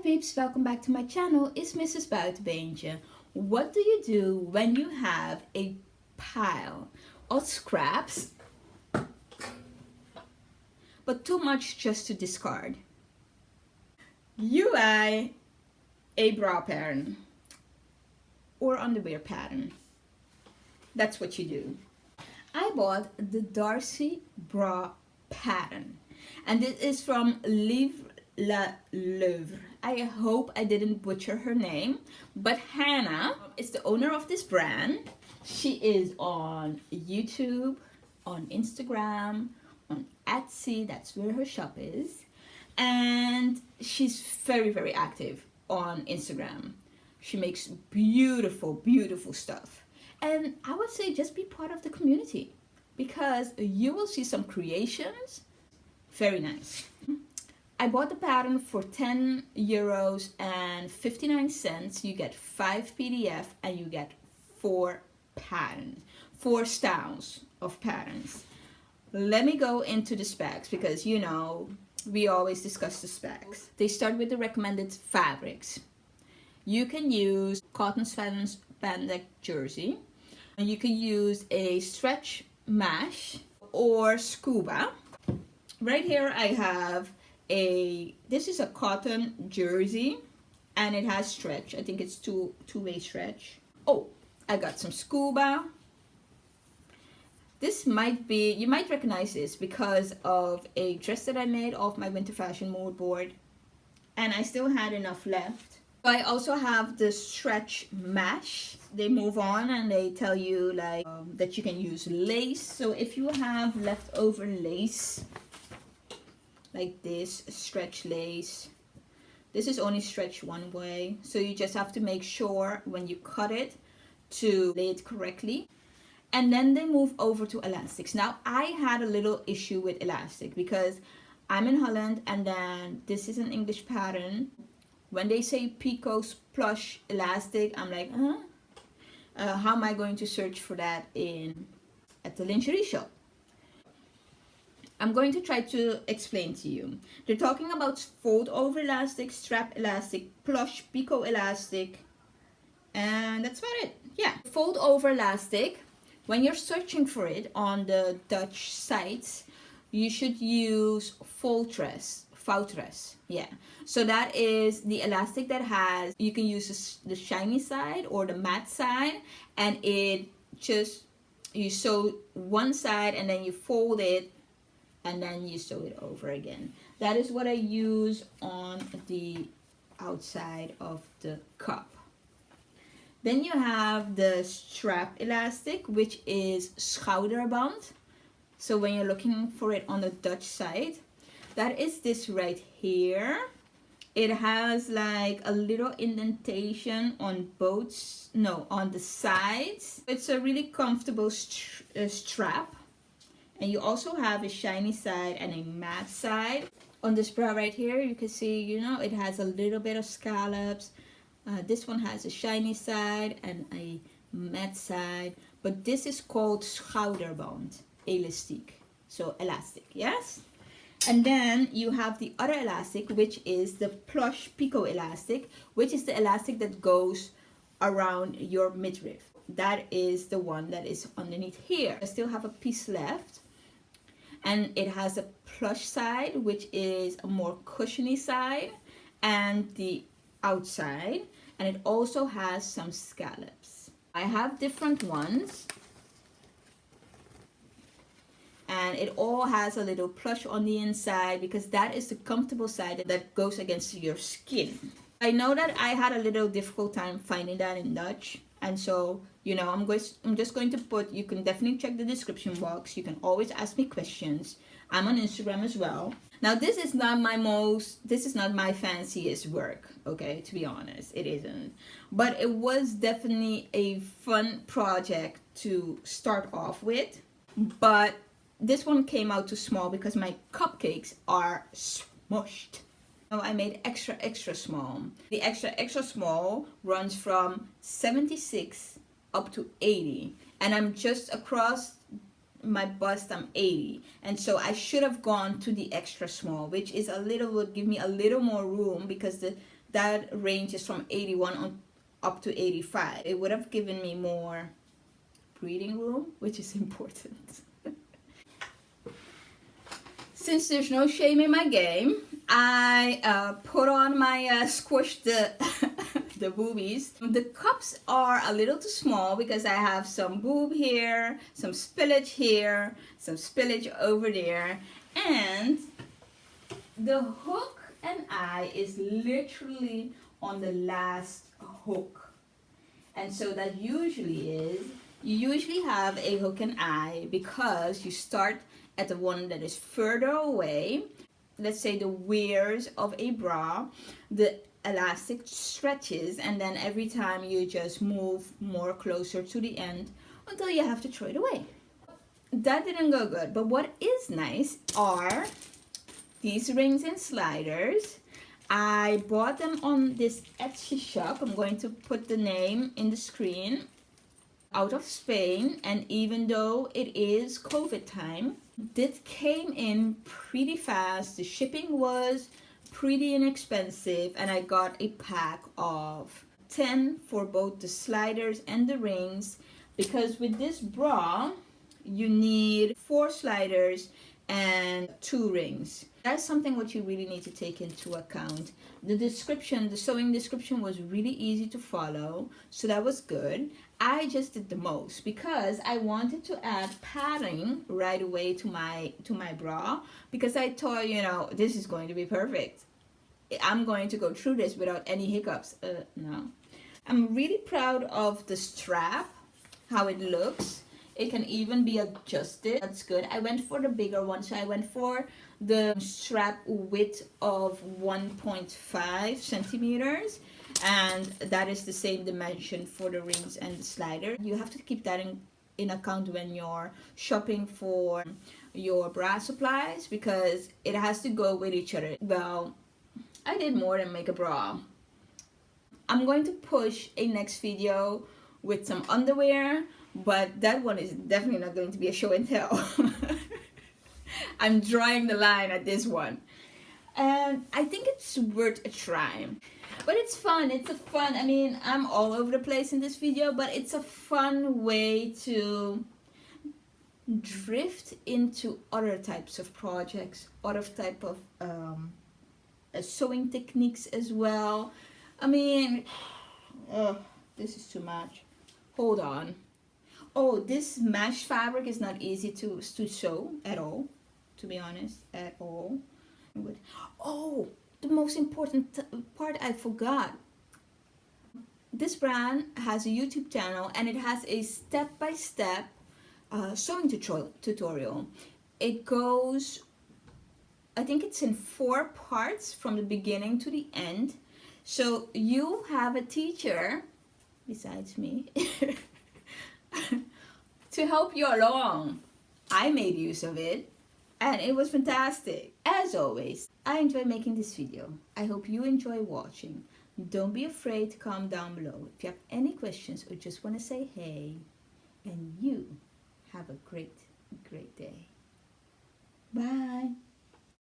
peeps, welcome back to my channel. It's Mrs. Buitenbeentje. What do you do when you have a pile of scraps but too much just to discard? You buy a bra pattern or underwear pattern. That's what you do. I bought the Darcey Bra pattern, and this is from Evie la Luve. I hope I didn't butcher her name, but Hannah is the owner of this brand. She is on YouTube, on Instagram, on Etsy, that's where her shop is, and she's very active on Instagram. She makes beautiful stuff, and I would say just be part of the community because you will see some creations. Very nice. I bought the pattern for €10 and 59 cents. You get 5 PDF and you get 4 patterns, 4 styles of patterns. Let me go into the specs because you know we always discuss the specs. They start with the recommended fabrics. You can use cotton spandex jersey. You can use a stretch mesh or scuba. Right here I have this is a cotton jersey and it has stretch. I think it's two-way stretch. Oh, I got some scuba. This might be, you might recognize this because of a dress that I made off my winter fashion mood board, and I still had enough left. I also have the stretch mesh. They move on and they tell you like that you can use lace. So if you have leftover lace like this stretch lace, this is only stretched one way, so you just have to make sure when you cut it to lay it correctly. And then they move over to elastics. Now I had a little issue with elastic because I'm in Holland and then this is an English pattern. When they say picot plush elastic, I'm like, how am I going to search for that at the lingerie shop? I'm going to try to explain to you. They're talking about fold over elastic, strap elastic, plush picot elastic, and that's about it. Yeah, fold over elastic. When you're searching for it on the Dutch sites, you should use vouwtres. Yeah, so that is the elastic that has, you can use the shiny side or the matte side, and it just, you sew one side and then you fold it and then you sew it over again. That is what I use on the outside of the cup. Then you have the strap elastic, which is Schouderband. So when you're looking for it on the Dutch side, that is this right here. It has like a little indentation on on the sides. It's a really comfortable strap. And you also have a shiny side and a matte side. On this bra right here, you can see, you know, it has a little bit of scallops. This one has a shiny side and a matte side. But this is called Schouderband, elastiek. So elastic, yes? And then you have the other elastic, which is the plush picot elastic, which is the elastic that goes around your midriff. That is the one that is underneath here. I still have a piece left. And it has a plush side, which is a more cushiony side, and the outside, and it also has some scallops. I have different ones, and it all has a little plush on the inside because that is the comfortable side that goes against your skin. I know that I had a little difficult time finding that in Dutch, and so you know, I'm just going to put, you can definitely check the description box. You can always ask me questions. I'm on Instagram as well. Now this is not my fanciest work, okay, to be honest, it isn't. But it was definitely a fun project to start off with. But this one came out too small because my cupcakes are smushed. So I made extra small. The extra small runs from 76 up to 80, and I'm just across my bust, I'm 80, and so I should have gone to the extra small, which is would give me a little more room because that ranges from 81 on up to 85. It would have given me more breathing room, which is important. Since there's no shame in my game, I put on my squish the the boobies. The cups are a little too small because I have some boob here, some spillage here, some spillage over there, and the hook and eye is literally on the last hook. And so that usually is, you usually have a hook and eye because you start at the one that is further away. Let's say the wears of a bra, the elastic stretches, and then every time you just move more closer to the end until you have to throw it away. That didn't go good, but what is nice are these rings and sliders. I bought them on this Etsy shop. I'm going to put the name in the screen. Out of Spain, and even though it is COVID time, this came in pretty fast. The shipping was pretty inexpensive, and I got a pack of 10 for both the sliders and the rings, because with this bra you need 4 sliders and 2 rings. That's something what you really need to take into account. The description, the sewing description was really easy to follow, so that was good. I just did the most because I wanted to add padding right away to my bra, because I thought, you know, this is going to be perfect. I'm going to go through this without any hiccups. No. I'm really proud of the strap, how it looks. It can even be adjusted. That's good. I went for the bigger one, so I went for the strap width of 1.5 centimeters, and that is the same dimension for the rings and the slider. You have to keep that in account when you're shopping for your bra supplies, because it has to go with each other. Well, I did more than make a bra. I'm going to push a next video with some underwear, but that one is definitely not going to be a show and tell. I'm drawing the line at this one, and I think it's worth a try. But it's fun. It's a fun, I mean, I'm all over the place in this video, but it's a fun way to drift into other types of projects, other type of sewing techniques as well. I mean, this is too much. Hold on. Oh, this mesh fabric is not easy to sew at all, to be honest, at all. Oh, the most important part I forgot. This brand has a YouTube channel, and it has a step-by-step sewing tutorial. It goes, I think it's in 4 parts from the beginning to the end. So you have a teacher, besides me, to help you along. I made use of it, and it was fantastic. As always, I enjoy making this video. I hope you enjoy watching. Don't be afraid to comment down below if you have any questions or just want to say hey. And you have a great day. Bye.